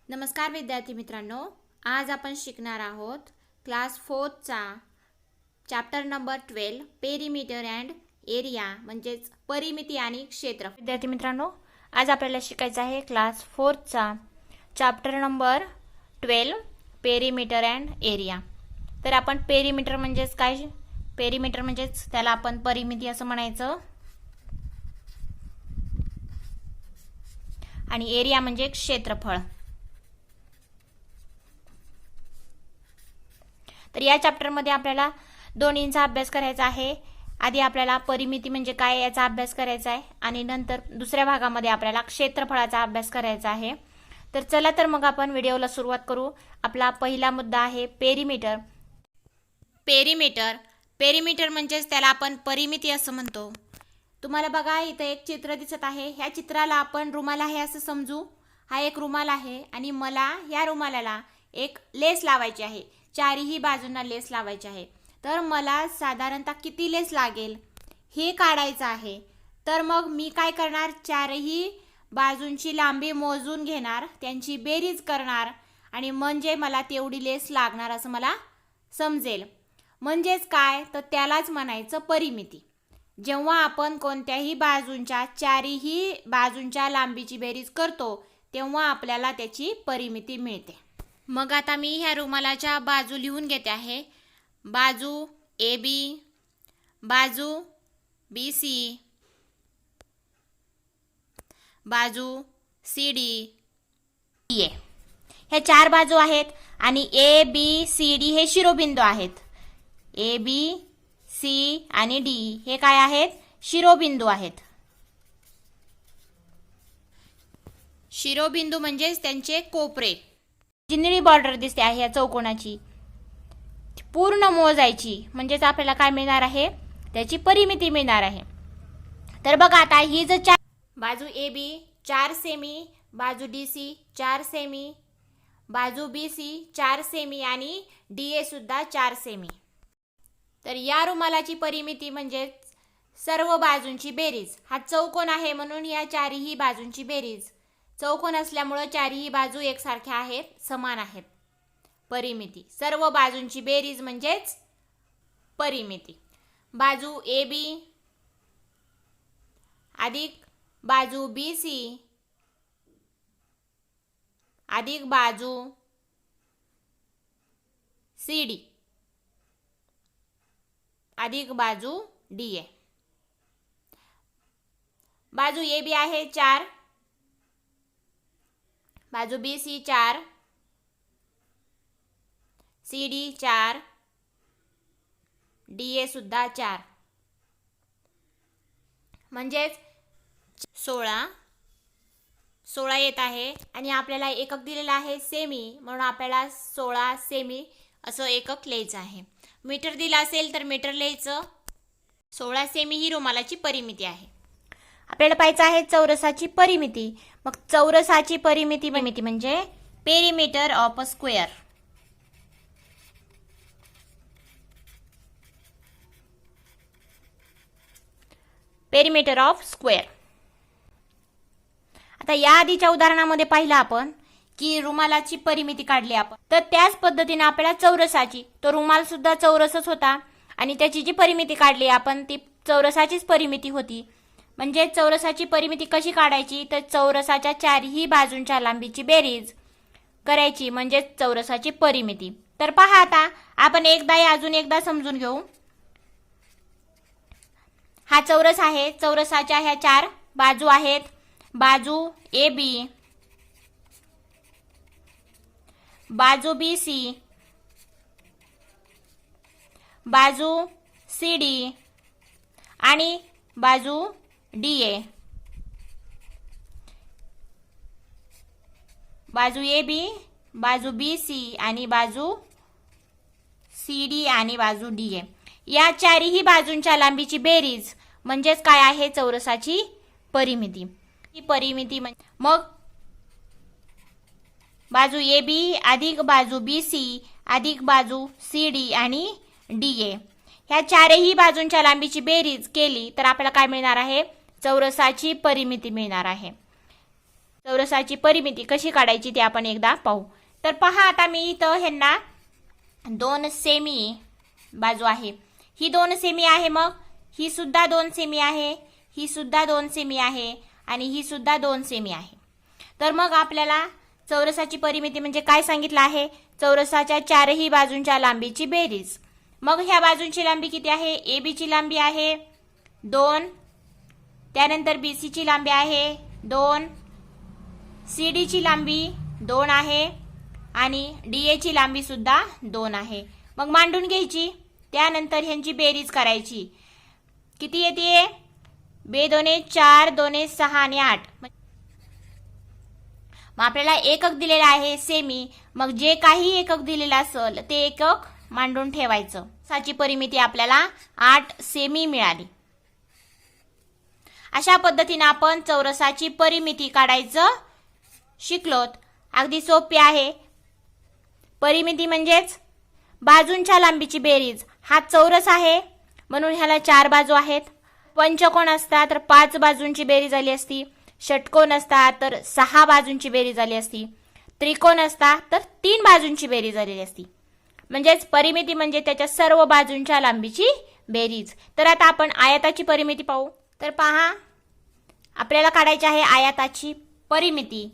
नमस्कार विद्यार्थी मित्रांनो, आज आपण शिकणार आहोत क्लास 4चा chapter number 12 perimeter and area म्हणजेच परिमिती आणि क्षेत्र। विद्यार्थी मित्रांनो, आज आपल्याला शिकायचं आहे क्लास 4चा chapter number 12 perimeter and area. तर आपण पेरिमीटर म्हणजेच काय, पेरिमीटर म्हणजेच त्याला आपण परिमिती असं म्हणायचं आणि एरिया म्हणजे क्षेत्रफळ। तर या चॅप्टर मध्ये आपल्याला दोन्हींचा अभ्यास करायचा आहे। आधी आपल्याला परिमिती म्हणजे काय याचा अभ्यास करायचा आहे आणि नंतर दुसऱ्या भागामध्ये आपल्याला क्षेत्रफळाचा अभ्यास करायचा आहे। तर चला तर मग आपण व्हिडिओला सुरुवात करू। आपला पहिला मुद्दा आहे पेरिमीटर। पेरिमीटर म्हणजेच त्याला आपण परिमिती असं म्हणतो। तुम्हाला बघा इथे एक चित्र दिसत आहे। ह्या चित्राला आपण रुमाल आहे असं समजू। हा एक रुमाल आहे आणि मला या रुमालाला एक लेस लावायची आहे, चारही बाजूंना लेस लावायची आहे। तर मला साधारणतः किती लेस लागेल हे काढायचं आहे। तर मग मी काय करणार, चारही बाजूंची लांबी मोजून घेणार, त्यांची बेरीज करणार आणि म्हणजे मला तेवढी लेस लागणार असं मला समजेल। म्हणजेच काय, तर त्यालाच म्हणायचं परिमिती। जेव्हा आपण कोणत्याही बाजूंच्या चारही बाजूंच्या लांबीची बेरीज करतो तेव्हा आपल्याला त्याची परिमिती मिळते। मग आता मी ह्या रुमालाच्या बाजू लिहून घेते आहे। बाजू AB, बाजू BC, बाजू CD, DA। ह्या चार बाजू आहेत आणि ABCD हे शिरोबिंदू आहेत। ABC आणि D हे काय आहेत, शिरोबिंदू आहेत। शिरोबिंदू म्हणजेच त्यांचे कोपरे। जी निळी बॉर्डर दिसते आहे या चौकोनाची पूर्ण मोजायची, म्हणजेच आपल्याला काय मिळणार आहे, त्याची परिमिती मिळणार आहे। तर बघा आता ही जर बाजू AB 4 सेमी, बाजू DC 4 सेमी, बाजू BC 4 सेमी आणि DA सुद्धा 4 सेमी। तर या रुमालाची परिमिती म्हणजे सर्व बाजूंची बेरीज। हा चौकोन आहे म्हणून या चारही बाजूंची बेरीज। चौकोन असल्यामुळे चारही बाजू एकसारख्या आहेत, समान आहेत। परिमिती सर्व बाजूंची बेरीज म्हणजेच परिमिती। बाजू AB अधिक बाजू BC अधिक बाजू CD अधिक बाजू DA। बाजू AB आहे 4, बाजू BC 4, CD 4, DA सुद्धा 4, म्हणजेच 16 येत आहे। आणि आपल्याला एकक दिलेला आहे सेमी, म्हणून आपल्याला 16 सेमी असं एकक लिहायचं आहे। मीटर दिला असेल तर मीटर लिहायचं। 16 सेमी ही रुमालाची परिमिती आहे। आपल्याला पाहायचं आहे चौरसाची परिमिती। मग चौरसाची परिमिती म्हणजे perimeter of a square. Perimeter of square. आता या आधीच्या उदाहरणामध्ये पाहिलं आपण की रुमालाची परिमिती काढली आपण, तर त्याच पद्धतीने आपल्याला चौरसाची, तो रुमाल सुद्धा चौरसच होता आणि त्याची जी परिमिती काढली आपण ती चौरसाचीच परिमिती होती। म्हणजे चौरसाची परिमिती कशी काढायची, तर चौरसाच्या चारही बाजूंच्या लांबीची बेरीज करायची म्हणजे चौरसाची परिमिती। तर पहा आता आपण अजून एकदा समजून घेऊ। हा चौरस आहे, चौरसाच्या ह्या चार बाजू आहेत। बाजू AB, बाजू BC, बाजू CD आणि बाजू DA। बाजू AB, बाजू BC आणि बाजू CD आणि बाजू DA या चारही बाजूंच्या लांबीची बेरीज म्हणजेच काय आहे, चौरसाची परिमिती। ही परिमिती मग बाजू AB अधिक बाजू BC अधिक बाजू CD आणि DA ह्या चारही बाजूंच्या लांबीची बेरीज केली तर आपल्याला काय मिळणार आहे, चौरसाची परिमिती मिळणार आहे। चौरसाची परिमिती कशी काढायची ते आपण एकदा पाहू. तर पहा, आता मी इथं ह्यांना 2 सेमी बाजू आहे. ही 2 सेमी आहे, मग ही सुद्धा 2 सेमी आहे, ही सुद्धा 2 सेमी आहे आणि ही सुद्धा 2 सेमी आहे. तर मग आपल्याला चौरसाची परिमिती म्हणजे काय सांगितलं आहे? चौरसाच्या चारही बाजूंच्या लांबीची बेरीज. मग ह्या बाजूंची लांबी किती आहे? ए बीची लांबी आहे 2, त्यानंतर बी सीची लांबी आहे 2, सी डीची लांबी 2 आहे आणि डी एची लांबी सुद्धा 2 आहे. मग मांडून घ्यायची, त्यानंतर ह्यांची बेरीज करायची. किती येते? बे 2 4, 2 6 आणि 8. मग आपल्याला एकक दिलेला आहे सेमी. मग जे काही एकक दिलेलं असेल ते एकक मांडून ठेवायचं. साची परिमिती आपल्याला 8 सेमी मिळाली. अशा पद्धतीने आपण चौरसाची परिमिती काढायचं शिकलोत. अगदी सोपे आहे. परिमिती म्हणजेच बाजूंच्या लांबीची बेरीज. हा चौरस आहे म्हणून ह्याला 4 बाजू आहेत. पंचकोन असता तर 5 बाजूंची बेरीज झाली असती. षटकोन असता तर 6 बाजूंची बेरीज झाली असती. त्रिकोण असता तर 3 बाजूंची बेरीज झालेली असती. म्हणजेच परिमिती म्हणजे त्याच्या सर्व बाजूंच्या लांबीची बेरीज. तर आता आपण आयताची परिमिती पाहू. तर पहा, आपल्याला काढायची आहे आयताची परिमिती.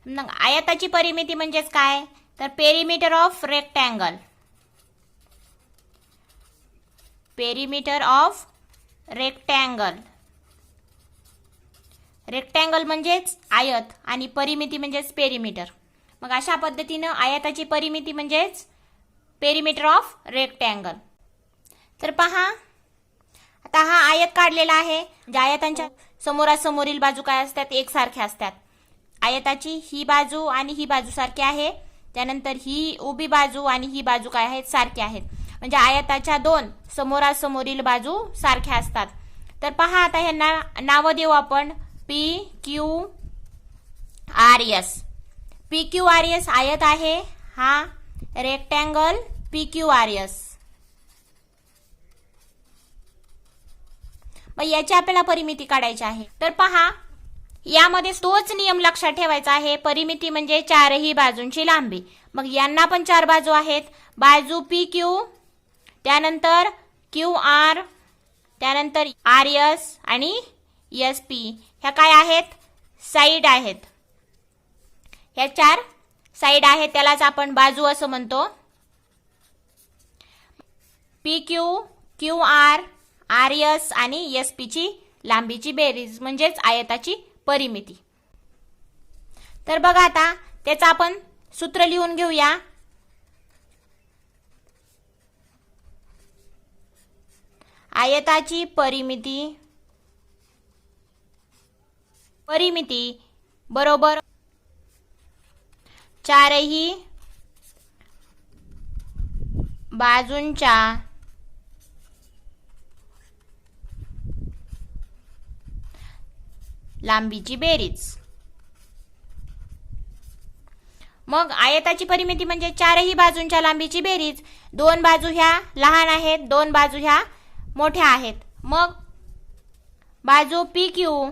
आयताची परिमिती म्हणजेच काय? तर perimeter of rectangle. Perimeter of rectangle. Rectangle म्हणजेच आयत आणि परिमिती म्हणजेच पेरिमीटर. मग अशा पद्धतीनं आयताची परिमिती म्हणजेच पेरिमीटर ऑफ रेक्टँगल. तर पहा, आता हा आयत काढलेला आहे. ज्या आयतांच्या समोरासमोरील बाजू काय असतात? एकसारख्या असतात. आयताची ही बाजू आणि ही बाजू सारखी आहे. त्यानंतर ही उभी बाजू आणि ही बाजू काय आहेत? सारखी आहेत. म्हणजे आयताच्या 2 समोरासमोरील बाजू सारख्या असतात. तर पहा, आता ह्यांना नावं देऊ आपण. P Q R S. P Q R S आयत आहे. हा rectangle P Q R S. मग याची आपल्याला परिमिती काढायची आहे. तर पहा, यामध्ये तोच नियम लक्षात ठेवायचा आहे. परिमिती म्हणजे चारही बाजूंची लांबी. मग यांना पण 4 बाजू आहेत. बाजू पी क्यू, त्यानंतर क्यू आर, त्यानंतर आर एस आणि एस पी. ह्या काय आहेत? साईड आहेत. ह्या 4 साईड आहेत, त्यालाच आपण बाजू असं म्हणतो. P Q, Q R, R S आणि एस पी ची लांबीची बेरीज म्हणजेच आयताची परिमिती. तर बघा, आता त्याचं आपण सूत्र लिहून घेऊया. आयताची परिमिती बरोबर चारही बाजूंच्या लांबीची बेरीज. मग आयताची परिमिती म्हणजे चारही बाजूंच्या लांबीची बेरीज. 2 बाजू ह्या लहान आहेत, 2 बाजू ह्या मोठ्या आहेत. मग बाजू पी क्यू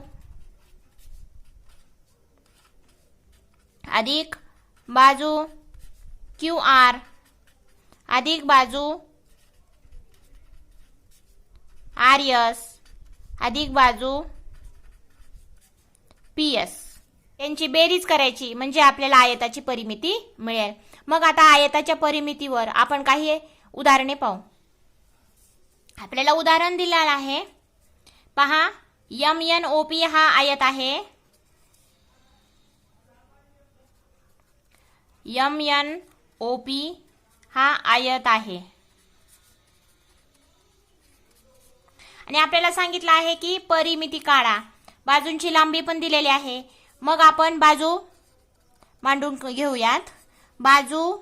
अधिक बाजू क्यू आर अधिक बाजू आर एस अधिक बाजू पी एस यांची बेरीज करायची म्हणजे आपल्याला आयताची परिमिती मिळेल. मग आता आयताच्या परिमितीवर आपण काही उदाहरणे पाहू. आपल्याला उदाहरण दिलेलं आहे. पहा, एम एन ओ पी हा आयत आहे. एम एन ओ पी हा आयत आहे आणि आपल्याला सांगितलं आहे की परिमिती काढा. बाजूंची लांबी पण दिलेली आहे. मग आपण बाजू मांडून घेऊयात. बाजू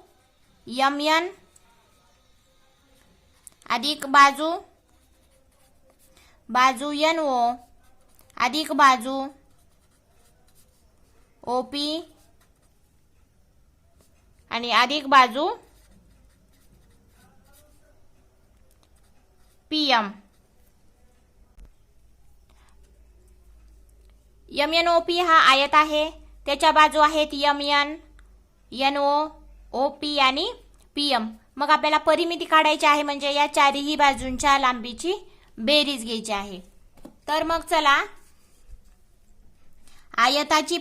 एम एन अधिक बाजू एन ओ अधिक बाजू ओ पी आणि अधिक बाजू P M. M N O P हा आयत आहे. त्याच्या बाजू आहेत MN, NO, OP आणि PM. मग आपल्याला परिमिती काढायची आहे, म्हणजे या चारही बाजूंच्या लांबीची बेरीज घ्यायची आहे. तर मग चला, आयताची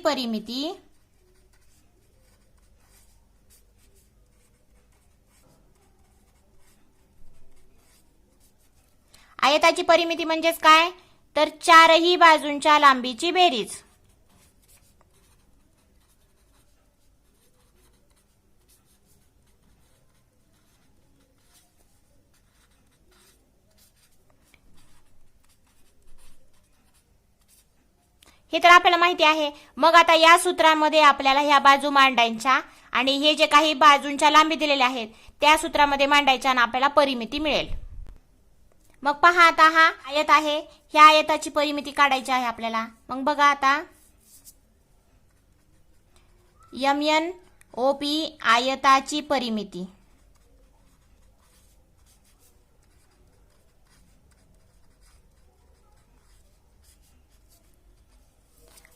परिमिती म्हणजेच काय, तर चारही बाजूंच्या लांबीची बेरीज. हे तर आपल्याला माहिती आहे. मग आता या सूत्रामध्ये आपल्याला ह्या बाजू मांडायच्या आणि हे जे काही बाजूंच्या लांबी दिलेल्या आहेत त्या सूत्रामध्ये मांडायच्या आणि आपल्याला परिमिती मिळेल. मग पहा, आता हा आयत आहे, ह्या आयताची परिमिती काढायची आहे आपल्याला. मग बघा आता, MN OP आयताची परिमिती.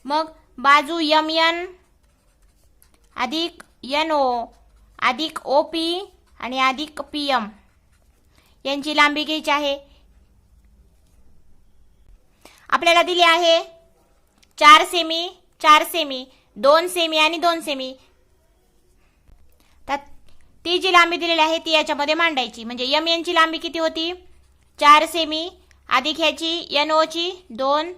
मग बाजू MN अधिक NO अधिक OP आणि अधिक PM यांची लांबी घ्यायची आहे. आपल्याला दिली आहे 4 सेमी, 4 सेमी, 2 सेमी आणि 2 सेमी. तर ती जी लांबी दिलेली आहे ती याच्यामध्ये मांडायची. म्हणजे MN ची लांबी किती होती, 4 सेमी अधिक ह्याची NO ची 2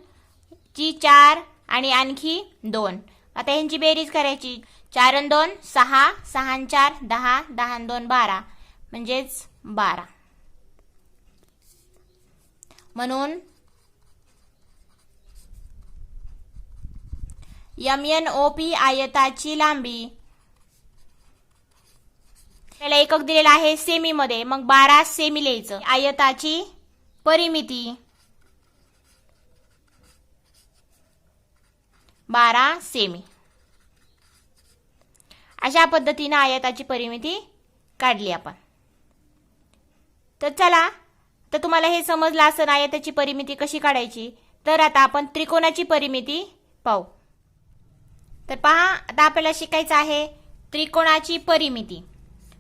ची 4 आणि आणखी 2. आता ह्यांची बेरीज करायची. 4 आणि 2 6, 6 आणि 4 10, 10 आणि 2 12, म्हणजेच 12. म्हणून MN OP आयताची लांबी, त्याला एकक दिलेला आहे सेमी मध्ये, मग 12 सेमी लिहायचं. आयताची परिमिती 12 सेमी. अशा पद्धतीने आयताची परिमिती काढली आपण. तर चला, तर तुम्हाला हे समजलं असेल आयताची परिमिती कशी काढायची. तर आता आपण त्रिकोणाची परिमिती पाहू. तर पहा, आता आपल्याला शिकायचं आहे त्रिकोणाची परिमिती.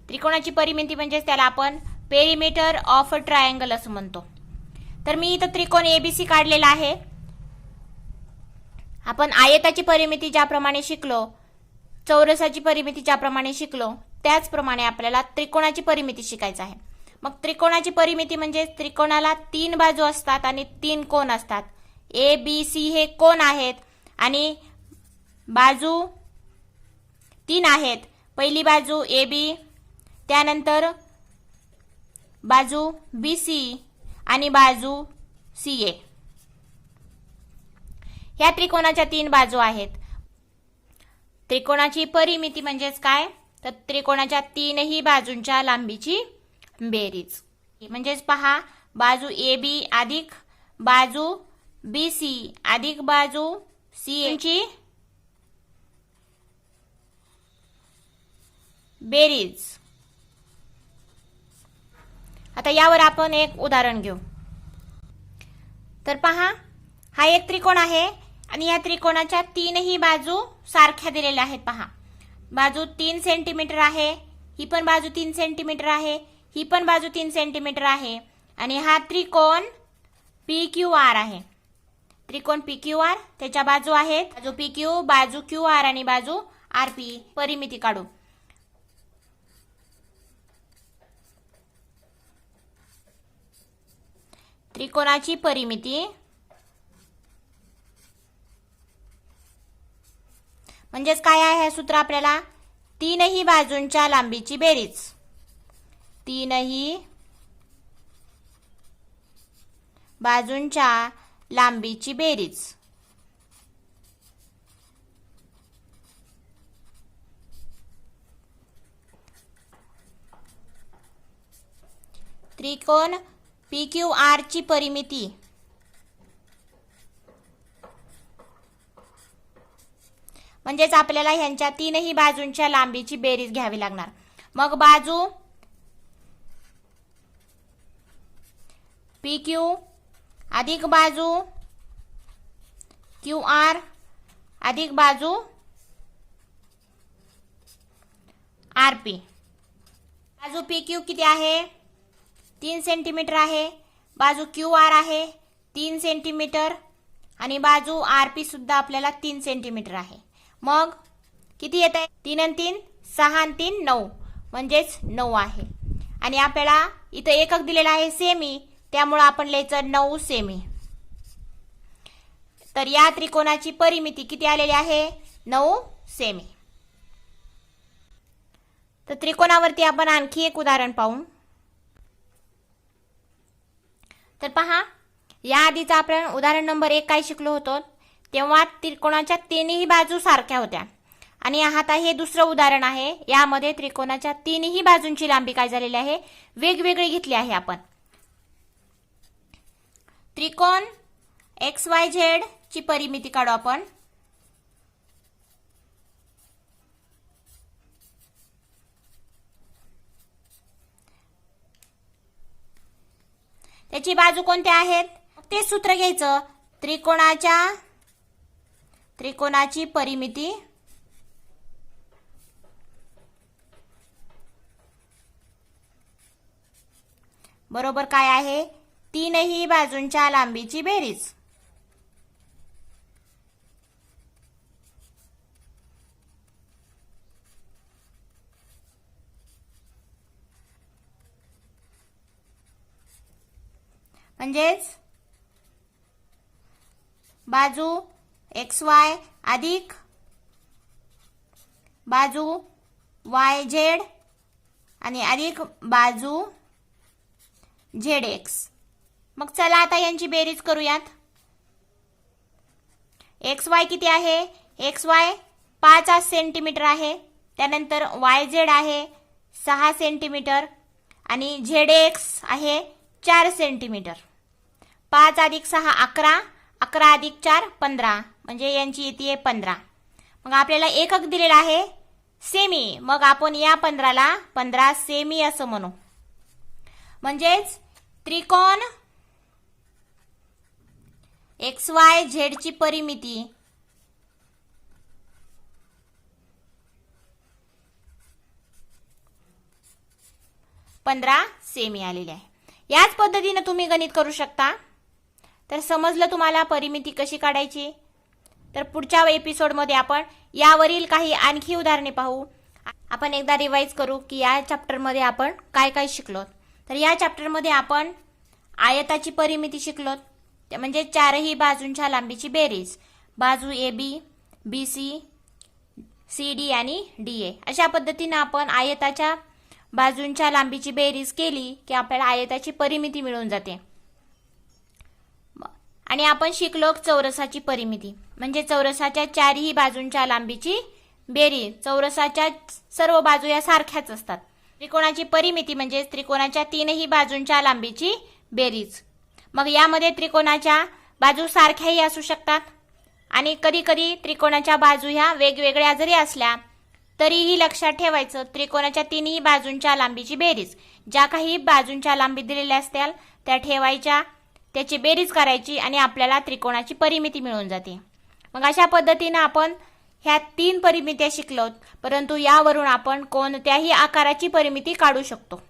त्रिकोणाची परिमिती म्हणजे त्याला आपण पेरिमीटर ऑफ ट्रायंगल असं म्हणतो. तर मी इथं त्रिकोण ABC काढलेला आहे. आपण आयताची परिमिती ज्याप्रमाणे शिकलो, चौरसाची परिमिती ज्याप्रमाणे शिकलो, त्याचप्रमाणे आपल्याला त्रिकोणाची परिमिती शिकायचं आहे. मग त्रिकोणाची परिमिती म्हणजे त्रिकोणाला 3 बाजू असतात आणि 3 कोन असतात. ABC हे कोन आहेत आणि बाजू 3 आहेत. पहिली बाजू AB, त्यानंतर बाजू BC आणि बाजू CA. ह्या त्रिकोणाच्या 3 बाजू आहेत. त्रिकोणाची परिमिती म्हणजेच काय, तर त्रिकोणाच्या 3ही बाजूंच्या लांबीची बेरीज. म्हणजेच पहा, बाजू AB अधिक बाजू BC अधिक बाजू CA ची बेरीज. आता यावर आपण एक उदाहरण घेऊ. तर पहा, हा एक त्रिकोण आहे आणि या त्रिकोणाच्या 3ही बाजू सारख्या दिलेल्या आहेत. पहा, बाजू 3 सेंटीमीटर आहे, ही पण बाजू 3 सेंटीमीटर आहे, ही पण बाजू 3 सेंटीमीटर आहे आणि हा त्रिकोण PQR आहे. त्रिकोण PQR, त्याच्या बाजू आहेत बाजू PQ, बाजू QR आणि बाजू RP. परिमिती काढू. त्रिकोणाची परिमिती म्हणजेच काय आहे हे सूत्र आपल्याला, 3ही बाजूंच्या लांबीची बेरीज. 3ही बाजूंच्या लांबीची बेरीज. त्रिकोण PQR ची परिमिती म्हणजेच आपल्याला ह्यांच्या 3ही बाजूंच्या लांबीची बेरीज घ्यावी लागणार. मग बाजू PQ अधिक बाजू QR अधिक बाजू आर पी. बाजू पी क्यू किती आहे? 3 सेंटीमीटर आहे. बाजू क्यू आर आहे 3 सेंटीमीटर आणि बाजू आर पी सुद्धा आपल्याला 3 सेंटीमीटर आहे. मग किती येत आहे? 3 आणि 3 6 आणि 3 9 म्हणजेच 9 आहे. आणि आपल्याला इथं एकक दिलेला आहे सेमी, त्यामुळे आपण लिहायचं 9 सेमी. तर या त्रिकोणाची परिमिती किती आलेली आहे? 9 सेमी. तर त्रिकोणावरती आपण आणखी एक उदाहरण पाहू. तर पहा, या आधीचा आपण उदाहरण नंबर 1 काय शिकलो होतो, तेव्हा त्रिकोणाच्या तिन्ही बाजू सारख्या होत्या. आणि आता हे दुसरं उदाहरण आहे. यामध्ये त्रिकोणाच्या तिन्ही बाजूंची लांबी काय झालेली आहे? वेगवेगळी घेतली आहे आपण. त्रिकोण XYZ ची परिमिती काढू आपण. त्याची बाजू कोणत्या आहेत? ते सूत्र घ्यायचं. त्रिकोणाची परिमिती बरोबर काय आहे? तीनही बाजूंच्या लांबीची बेरीज. म्हणजेच बाजू XY अधिक बाजू YZ आणि अधिक बाजू ZX. मग चला आता यांची बेरीज करूयात. XY किती आहे? XY 5 सेंटीमीटर आहे. त्यानंतर YZ आहे 6 सेंटीमीटर आणि ZX आहे 4 सेंटीमीटर. 5 अधिक 6 11, 11 अधिक 4 15, म्हणजे यांची येते 15. मग आपल्याला एकक दिलेला आहे सेमी. मग आपण या 15ला 15 सेमी असं म्हणू. म्हणजेच त्रिकोण XYZ ची परिमिती 15 सेमी आलेली आहे. याच पद्धतीने तुम्ही गणित करू शकता. तर समजलं तुम्हाला परिमिती कशी काढायची? तर पुढच्या एपिसोडमध्ये आपण यावरील काही आणखी उदाहरणे पाहू. आपण एकदा रिवाइज करू की या चॅप्टरमध्ये आपण काय काय शिकलो. तर या चॅप्टरमध्ये आपण आयताची परिमिती शिकलो, म्हणजे चारही बाजूंच्या लांबीची बेरीज. बाजू AB, BC, CD आणि DA अशा पद्धतीने आपण आयताच्या बाजूंच्या लांबीची बेरीज केली की आपल्याला आयताची परिमिती मिळून जाते. आणि आपण शिकलो चौरसाची परिमिती, म्हणजे चौरसाच्या चारही बाजूंच्या लांबीची बेरीज. चौरसाच्या सर्व बाजू या सारख्याच असतात. त्रिकोणाची परिमिती म्हणजे त्रिकोणाच्या तीनही बाजूंच्या लांबीची बेरीज. मग यामध्ये त्रिकोणाच्या बाजू सारख्याही असू शकतात आणि कधी कधी त्रिकोणाच्या बाजू ह्या वेगवेगळ्या जरी असल्या तरीही लक्षात ठेवायचं त्रिकोणाच्या तीनही बाजूंच्या लांबीची बेरीज. ज्या काही बाजूंच्या लांबी दिलेल्या असतील त्या ठेवायच्या, त्याची बेरीज करायची आणि आपल्याला त्रिकोणाची परिमिती मिळून जाते. मग अशा पद्धतीने आपण ह्या 3 परिमित्या शिकलोत, परंतु यावरून आपण कोणत्याही आकाराची परिमिती काढू शकतो.